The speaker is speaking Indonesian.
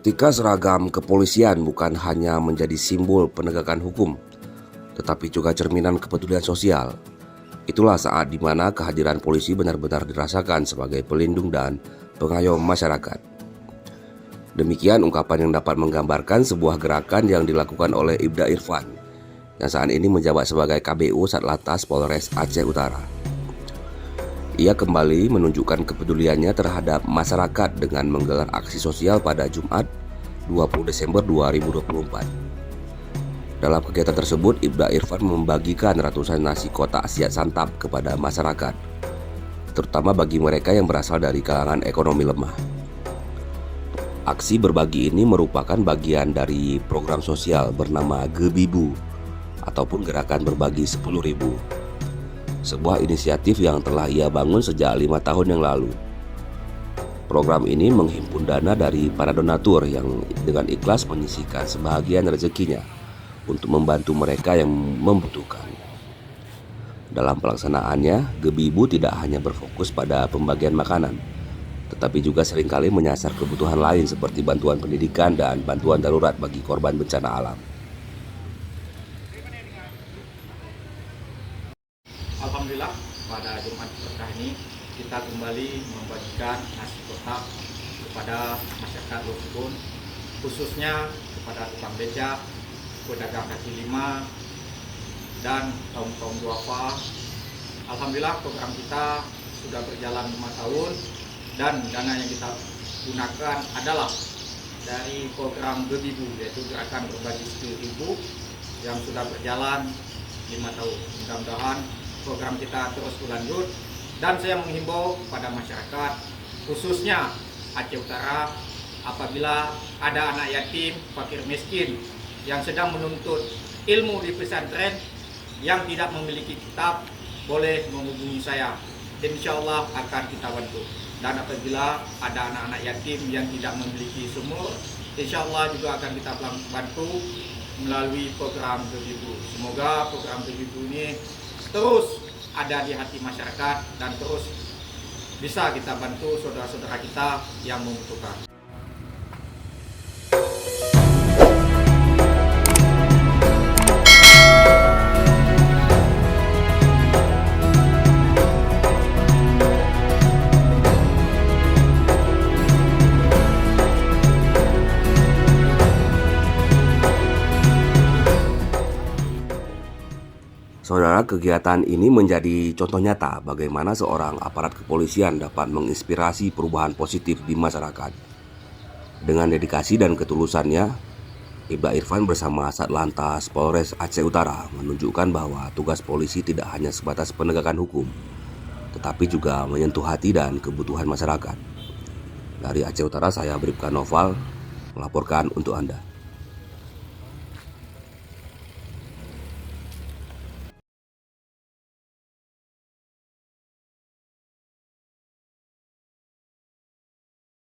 Ketika seragam kepolisian bukan hanya menjadi simbol penegakan hukum, tetapi juga cerminan kepedulian sosial, itulah saat di mana kehadiran polisi benar-benar dirasakan sebagai pelindung dan pengayom masyarakat. Demikian ungkapan yang dapat menggambarkan sebuah gerakan yang dilakukan oleh Ibda Irfan, yang saat ini menjabat sebagai KBU Satlantas Polres Aceh Utara. Ia kembali menunjukkan kepeduliannya terhadap masyarakat dengan menggelar aksi sosial pada Jumat 20 Desember 2024. Dalam kegiatan tersebut, Ibda Irfan membagikan ratusan nasi kotak siap santap kepada masyarakat, terutama bagi mereka yang berasal dari kalangan ekonomi lemah. Aksi berbagi ini merupakan bagian dari program sosial bernama Gebibu ataupun gerakan berbagi 10.000. Sebuah inisiatif yang telah ia bangun sejak 5 tahun yang lalu. Program ini menghimpun dana dari para donatur yang dengan ikhlas menyisihkan sebahagian rezekinya untuk membantu mereka yang membutuhkan. Dalam pelaksanaannya, Gebibu tidak hanya berfokus pada pembagian makanan, tetapi juga seringkali menyasar kebutuhan lain seperti bantuan pendidikan dan bantuan darurat bagi korban bencana alam. Alhamdulillah, pada Jumat berkah ini kita kembali membagikan nasi kotak kepada masyarakat Losukun, khususnya kepada tukang becak, pedagang kaki lima, dan kaum duafa. Alhamdulillah, program kita sudah berjalan 5 tahun dan dana yang kita gunakan adalah dari program Gebibu, yaitu gerakan berbagi 10.000 yang sudah berjalan 5 tahun. Mudah-mudahan program kita terus berlanjut, dan saya menghimbau kepada masyarakat khususnya Aceh Utara, apabila ada anak yatim, fakir miskin yang sedang menuntut ilmu di pesantren yang tidak memiliki kitab, boleh menghubungi saya. Insya Allah akan kita bantu. Dan apabila ada anak-anak yatim yang tidak memiliki sumur, insya Allah juga akan kita bantu melalui program Gebibu. Semoga program Gebibu ini terus ada di hati masyarakat dan terus bisa kita bantu saudara-saudara kita yang membutuhkan. Saudara, kegiatan ini menjadi contoh nyata bagaimana seorang aparat kepolisian dapat menginspirasi perubahan positif di masyarakat. Dengan dedikasi dan ketulusannya, Ibda Irfan bersama Satlantas Polres Aceh Utara menunjukkan bahwa tugas polisi tidak hanya sebatas penegakan hukum, tetapi juga menyentuh hati dan kebutuhan masyarakat. Dari Aceh Utara, saya Bribka Noval melaporkan untuk Anda.